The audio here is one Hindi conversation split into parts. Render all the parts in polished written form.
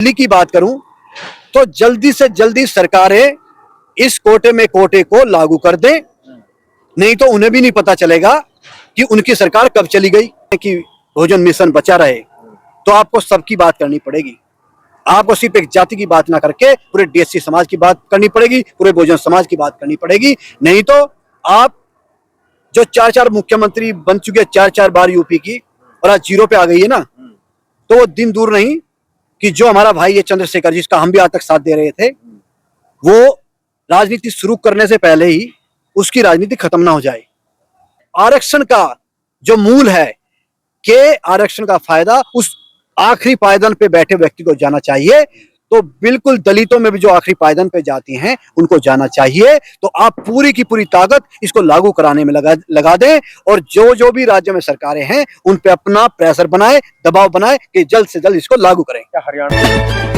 दिल्ली की बात करूं तो जल्दी से जल्दी सरकारें इस कोटे में कोटे को लागू कर दें, नहीं तो उन्हें भी नहीं पता चलेगा कि उनकी सरकार कब चली गई। कि भोजन मिशन बचा रहे तो आपको सबकी बात करनी पड़ेगी। आपको सिर्फ एक जाति की बात ना करके पूरे डीएससी समाज की बात करनी पड़ेगी, पूरे बहुजन समाज की बात करनी पड़ेगी। नहीं तो आप जो 4-4 मुख्यमंत्री बन चुके, 4-4 बार यूपी की, और आज 0 पे आ गई है ना, तो वो दिन दूर नहीं कि जो हमारा भाई है चंद्रशेखर, जिसका हम भी आज तक साथ दे रहे थे, वो राजनीति शुरू करने से पहले ही उसकी राजनीति खत्म ना हो जाए। आरक्षण का जो मूल है कि आरक्षण का फायदा उस आखिरी पायदान पे बैठे व्यक्ति को जाना चाहिए, तो बिल्कुल दलितों में भी जो आखिरी पायदान पे जाती हैं उनको जाना चाहिए। तो आप पूरी की पूरी ताकत इसको लागू कराने में लगा दें, और जो जो भी राज्य में सरकारें हैं उन पे अपना प्रेशर बनाए, दबाव बनाए कि जल्द से जल्द इसको लागू करें। क्या हरियाणा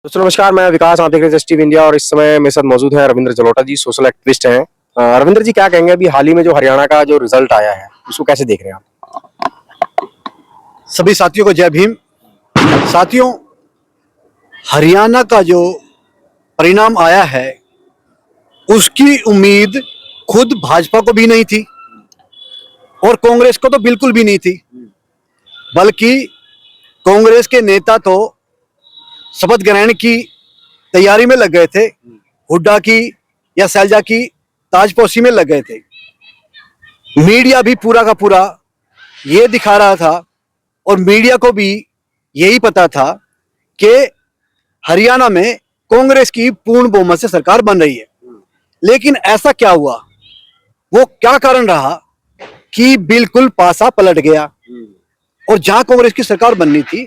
दोस्तों नमस्कार, मैं विकास, आप देख रहे हैं जस्ट टीवी इंडिया और इस समय मेरे साथ मौजूद है रविंद्र जलोटा जी, सोशल एक्टिविस्ट हैं। रविंद्र जी, क्या कहेंगे अभी हाल ही में जो हरियाणा का जो रिजल्ट आया है उसको कैसे देख रहे हैं आप? सभी साथियों को जय भीम। साथियों, हरियाणा का जो परिणाम आया है उसकी उम्मीद खुद भाजपा को भी नहीं थी और कांग्रेस को तो बिल्कुल भी नहीं थी, बल्कि कांग्रेस के नेता तो शपथ ग्रहण की तैयारी में लग गए थे, हुड्डा की या शैलजा की ताजपोशी में लग गए थे। मीडिया भी पूरा का पूरा ये दिखा रहा था और मीडिया को भी यही पता था कि हरियाणा में कांग्रेस की पूर्ण बहुमत से सरकार बन रही है। लेकिन ऐसा क्या हुआ, वो क्या कारण रहा कि बिल्कुल पासा पलट गया और जहां कांग्रेस की सरकार बननी थी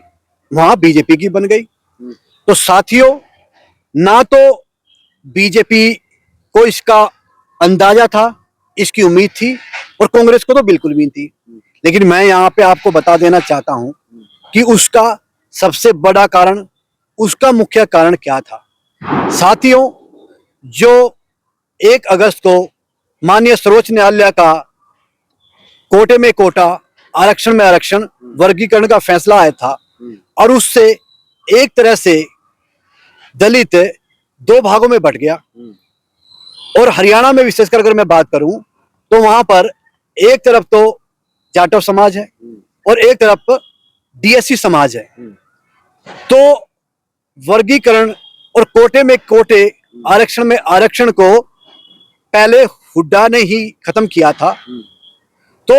वहां बीजेपी की बन गई। तो साथियों, ना तो बीजेपी को इसका अंदाजा था, इसकी उम्मीद थी, और कांग्रेस को तो बिल्कुल भी नहीं थी। लेकिन मैं यहां पे आपको बता देना चाहता हूं कि उसका सबसे बड़ा कारण, उसका मुख्य कारण क्या था। साथियों, जो 1 अगस्त को माननीय सर्वोच्च न्यायालय का कोटे में कोटा, आरक्षण में आरक्षण, वर्गीकरण का फैसला आया था, और उससे एक तरह से दलित 2 भागों में बंट गया। और हरियाणा में विशेषकर अगर मैं बात करूं तो वहां पर एक तरफ तो जाटव समाज है और एक तरफ डीएससी समाज है। तो वर्गीकरण और कोटे में कोटे, आरक्षण में आरक्षण को पहले हुड्डा ने ही खत्म किया था। तो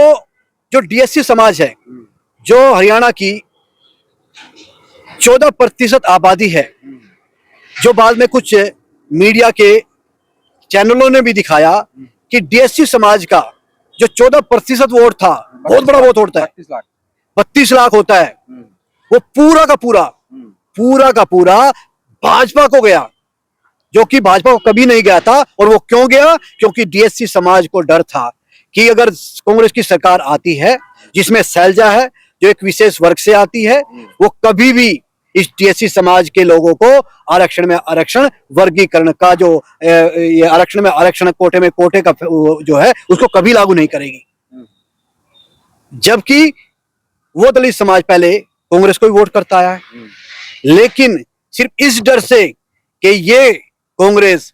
जो डीएससी समाज है, जो हरियाणा की 14% आबादी है, जो बाद में कुछ मीडिया के चैनलों ने भी दिखाया कि डीएससी समाज का जो 14% वोट था, बहुत बड़ा वोट होता है, 32 लाख होता है, वो पूरा का पूरा भाजपा को गया, जो कि भाजपा को कभी नहीं गया था। और वो क्यों गया? क्योंकि डीएससी समाज को डर था कि अगर कांग्रेस की सरकार आती है जिसमें शैलजा है, जो एक विशेष वर्ग से आती है, वो कभी भी इस डीएससी समाज के लोगों को आरक्षण में आरक्षण, वर्गीकरण का जो ये आरक्षण में आरक्षण, कोटे में कोटे का जो है, उसको कभी लागू नहीं करेगी। जबकि वो दलित समाज पहले कांग्रेस को भी वोट करता आया है, लेकिन सिर्फ इस डर से कि ये कांग्रेस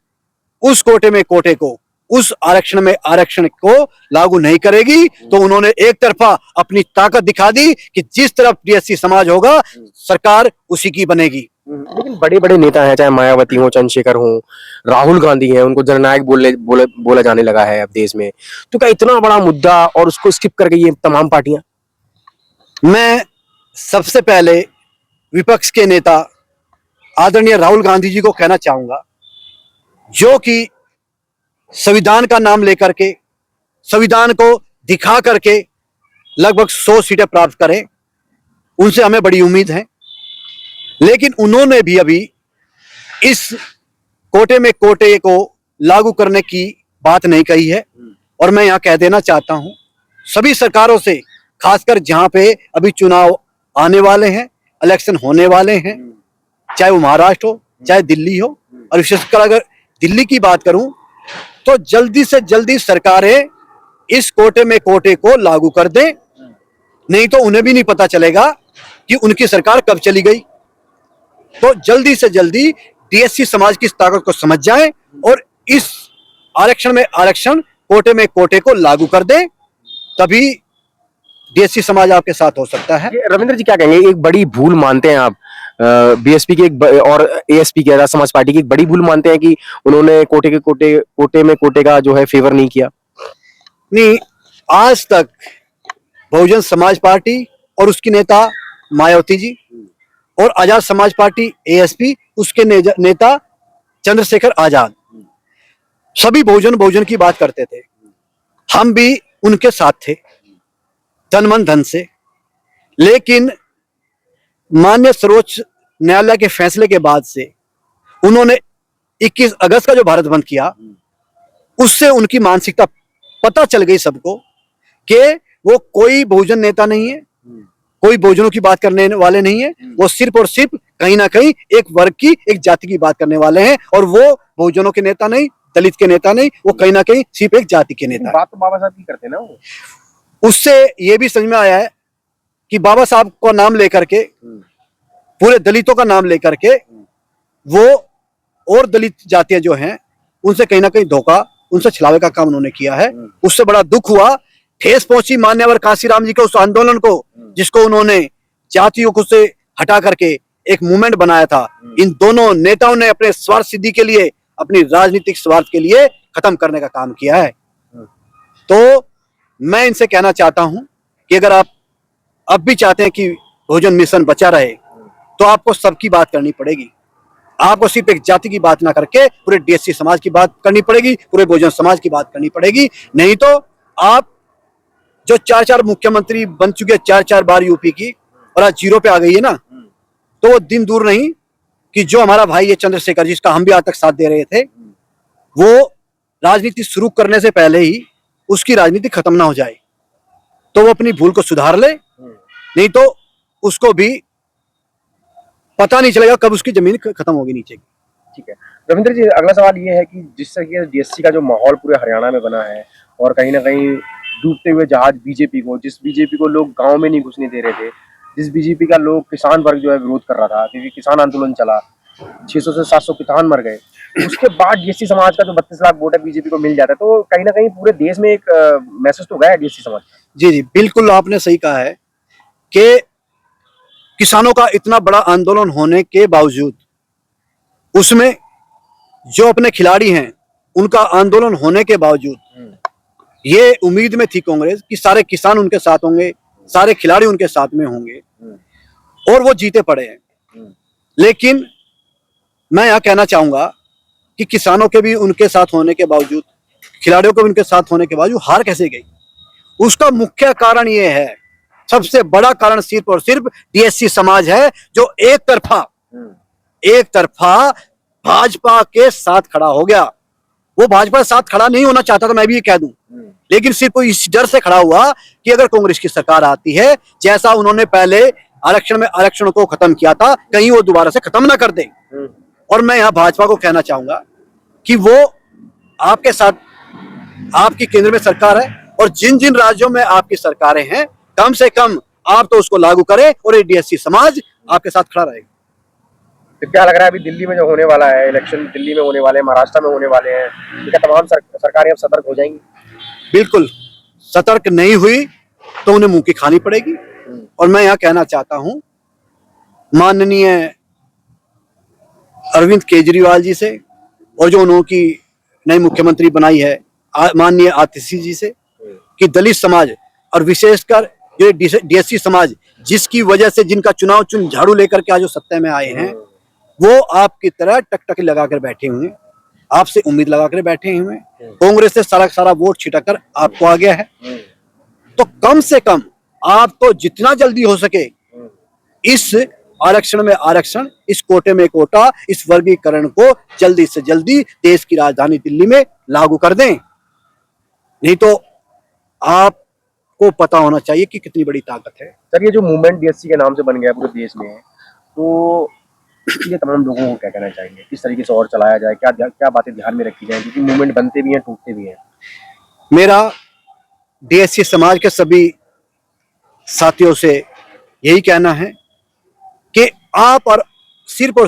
उस कोटे में कोटे को, उस आरक्षण में आरक्षण को लागू नहीं करेगी, तो उन्होंने एक तरफा अपनी ताकत दिखा दी कि जिस तरफ डीएससी समाज होगा सरकार उसी की बनेगी। लेकिन बड़े बड़े नेता हैं, चाहे मायावती हो, चंद्रशेखर हो, राहुल गांधी हैं, उनको जननायक बोला जाने लगा है अब देश में। तो क्या इतना बड़ा मुद्दा और उसको स्किप कर गई ये तमाम पार्टियां? मैं सबसे पहले विपक्ष के नेता आदरणीय राहुल गांधी जी को कहना चाहूंगा, जो कि संविधान का नाम लेकर के, संविधान को दिखा करके लगभग 100 सीटें प्राप्त करें, उनसे हमें बड़ी उम्मीद है। लेकिन उन्होंने भी अभी इस कोटे में कोटे को लागू करने की बात नहीं कही है। और मैं यहां कह देना चाहता हूं सभी सरकारों से, खासकर जहां पे अभी चुनाव आने वाले हैं, इलेक्शन होने वाले हैं, चाहे वो महाराष्ट्र हो, चाहे दिल्ली हो, और विशेषकर अगर दिल्ली की बात करूं तो जल्दी से जल्दी सरकारें इस कोटे में कोटे को लागू कर दें, नहीं तो उन्हें भी नहीं पता चलेगा कि उनकी सरकार कब चली गई। तो जल्दी से जल्दी डीएससी समाज की इस ताकत को समझ जाएं और इस आरक्षण में आरक्षण, कोटे में कोटे को लागू कर दें, तभी डीएससी समाज आपके साथ हो सकता है। ये रविंद्र जी क्या कहेंगे, एक बड़ी भूल मानते हैं आप बीएसपी की और एएसपी की, आजाद समाज पार्टी की एक बड़ी भूल मानते हैं कि उन्होंने कोटे में कोटे का जो है फेवर नहीं किया? नहीं, आज तक बहुजन समाज पार्टी और उसकी नेता मायावती जी और आजाद समाज पार्टी एएसपी उसके नेता चंद्रशेखर आजाद, सभी बहुजन की बात करते थे। हम भी उनके साथ थे तन मन धन से, लेकिन माननीय सर्वोच्च न्यायालय के फैसले के बाद से उन्होंने 21 अगस्त का जो भारत बंद किया, उससे उनकी मानसिकता पता चल गई सबको कि वो कोई बहुजन नेता नहीं है, कोई बहुजनों की बात करने वाले नहीं है। वो सिर्फ और सिर्फ कहीं ना कहीं एक वर्ग की, एक जाति की बात करने वाले हैं, और वो बहुजनों के नेता नहीं, दलित के नेता नहीं, वो कहीं ना कहीं सिर्फ एक जाति के नेता। बात तो बाबा साहब की करते ना वो। उससे ये भी समझ में आया है कि बाबा साहब का नाम लेकर के, पूरे दलितों का नाम लेकर के वो और दलित जातियां जो हैं उनसे कहीं ना कहीं धोखा, उनसे छलावे का काम उन्होंने किया है। उससे बड़ा दुख हुआ, ठेस पहुंची मान्यवर कांशीराम जी के उस आंदोलन को, जिसको उन्होंने जातियों को से हटा करके एक मूवमेंट बनाया था। इन दोनों नेताओं ने अपने स्वार्थ सिद्धि के लिए, अपनी राजनीतिक स्वार्थ के लिए खत्म करने का काम किया है। तो मैं इनसे कहना चाहता हूं कि अगर आप अब भी चाहते हैं कि बहुजन मिशन बचा रहे, तो आपको सबकी बात करनी पड़ेगी। आपको सिर्फ एक जाति की बात ना करके पूरे डीएससी समाज की बात करनी पड़ेगी, पूरे बहुजन समाज की बात करनी पड़ेगी। नहीं तो आप जो 4-4 मुख्यमंत्री बन चुके हैं 4-4 बार यूपी की, और आज जीरो पे आ गई है ना, तो वो दिन दूर नहीं कि जो हमारा भाई है चंद्रशेखर, जिसका हम भी आज तक साथ दे रहे थे, वो राजनीति शुरू करने से पहले ही उसकी राजनीति खत्म ना हो जाए, तो वो अपनी भूल को सुधार ले। नहीं तो उसको भी पता नहीं चलेगा कब उसकी जमीन खत्म होगी नीचे की। ठीक है रविंद्र जी, अगला सवाल ये है कि जिस तरह के डीएससी का जो माहौल पूरे हरियाणा में बना है, और कहीं ना कहीं डूबते हुए जहाज बीजेपी को, जिस बीजेपी को लोग गांव में नहीं घुसने दे रहे थे, जिस बीजेपी का लोग किसान वर्ग जो है विरोध कर रहा था, क्योंकि किसान आंदोलन चला, 600 से 700 किसान मर गए, उसके बाद डीएससी समाज का जो 32 लाख वोट है बीजेपी को मिल जाता है, तो कहीं ना कहीं पूरे देश में एक मैसेज तो गया है डीएससी समाज का। जी जी, बिल्कुल आपने सही कहा है कि किसानों का इतना बड़ा आंदोलन होने के बावजूद, उसमें जो अपने खिलाड़ी हैं उनका आंदोलन होने के बावजूद, ये उम्मीद में थी कांग्रेस कि सारे किसान उनके साथ होंगे, सारे खिलाड़ी उनके साथ में होंगे, और वो जीते पड़े हैं। लेकिन मैं यह कहना चाहूंगा कि किसानों के भी उनके साथ होने के बावजूद, खिलाड़ियों के भी उनके साथ होने के बावजूद हार कैसे गई? उसका मुख्य कारण ये है, सबसे बड़ा कारण सिर्फ और सिर्फ डीएससी समाज है, जो एक तरफा भाजपा के साथ खड़ा हो गया। वो भाजपा के साथ खड़ा नहीं होना चाहता था, मैं भी ये कह दूं, लेकिन सिर्फ वो इस डर से खड़ा हुआ कि अगर कांग्रेस की सरकार आती है, जैसा उन्होंने पहले आरक्षण में आरक्षण को खत्म किया था, कहीं वो दोबारा से खत्म ना कर दे। और मैं यहां भाजपा को कहना चाहूंगा कि वो आपके साथ, आपकी केंद्र में सरकार है, और जिन जिन राज्यों में आपकी सरकारें हैं, कम से कम आप तो उसको लागू करें, और ये डीएससी समाज आपके साथ खड़ा रहेगा। तो क्या लग रहा है अभी दिल्ली में जो होने वाला है इलेक्शन, दिल्ली में होने वाले हैं, महाराष्ट्र में होने वाले हैं, क्या तमाम सरकारें अब सतर्क हो जाएंगी? बिल्कुल, सतर्क नहीं हुई तो उन्हें मुंह की खानी पड़ेगी। और मैं यहां कहना चाहता हूं माननीय अरविंद केजरीवाल जी से, और जो उन्होंने नई मुख्यमंत्री बनाई है माननीय आतिशी जी से, कि दलित समाज और विशेषकर जो डीएससी समाज, जिसकी वजह से जिनका चुनाव झाड़ू लेकर के आज जो सत्ता में आए हैं, वो आपकी तरह टकटकी लगाकर बैठे हुए, आपसे उम्मीद लगाकर बैठे हुए, कांग्रेस से सारा वोट छिटकर आपको आ गया है। तो कम से कम आप तो जितना जल्दी हो सके इस आरक्षण में आरक्षण, इस कोटे में कोटा, इस वर्गीकरण को जल्दी से जल्दी देश की राजधानी दिल्ली में लागू कर दें। नहीं तो आपको पता होना चाहिए कि कितनी बड़ी ताकत है। सर, ये जो मूवमेंट डीएससी के नाम से बन गया पूरे देश में, तो ये तमाम लोगों को क्या कहना चाहिए, किस तरीके से और चलाया जाए, क्या बातें ध्यान में रखी जाए, क्योंकि मूवमेंट बनते भी हैं, टूटते भी हैं। मेरा डीएससी समाज के सभी साथियों से यही कहना है आप और सिर्फ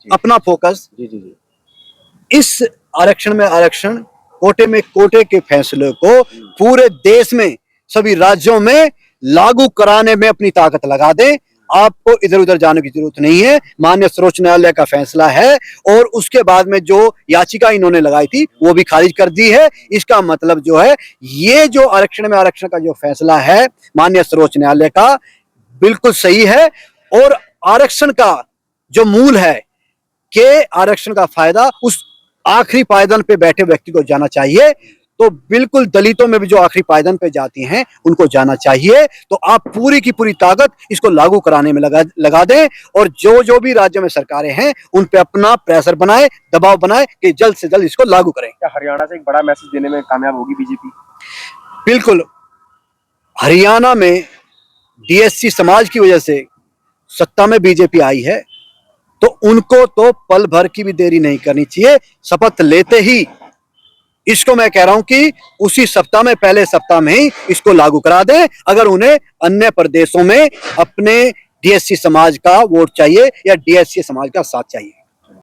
अपना फोकस जी जी जी। इस आरक्षण में आरक्षण, कोटे में कोटे के फैसले को पूरे देश में सभी राज्यों में लागू कराने में अपनी ताकत लगा दें। आपको इधर उधर जाने की जरूरत नहीं है। माननीय सर्वोच्च न्यायालय का फैसला है और उसके बाद में जो याचिका इन्होंने लगाई थी वो भी खारिज कर दी है। इसका मतलब जो है, ये जो आरक्षण में आरक्षण का जो फैसला है माननीय सर्वोच्च न्यायालय का, बिल्कुल सही है। और आरक्षण का जो मूल है कि आरक्षण का फायदा उस आखिरी पायदान पे बैठे व्यक्ति को जाना चाहिए, तो बिल्कुल दलितों में भी जो आखिरी पायदान पे जाती हैं उनको जाना चाहिए। तो आप पूरी की पूरी ताकत इसको लागू कराने में लगा दें और जो भी राज्यों में सरकारें हैं उन पे अपना प्रेशर बनाए, दबाव बनाए कि जल्द से जल्द इसको लागू करें। क्या हरियाणा से एक बड़ा मैसेज देने में कामयाब होगी बीजेपी? बिल्कुल। हरियाणा में डीएससी समाज की वजह से सत्ता में बीजेपी आई है, तो उनको तो पल भर की भी देरी नहीं करनी चाहिए। शपथ लेते ही इसको मैं कह रहा हूं कि उसी सप्ताह में, पहले सप्ताह में ही इसको लागू करा दें, अगर उन्हें अन्य प्रदेशों में अपने डीएससी समाज का वोट चाहिए या डीएससी समाज का साथ चाहिए।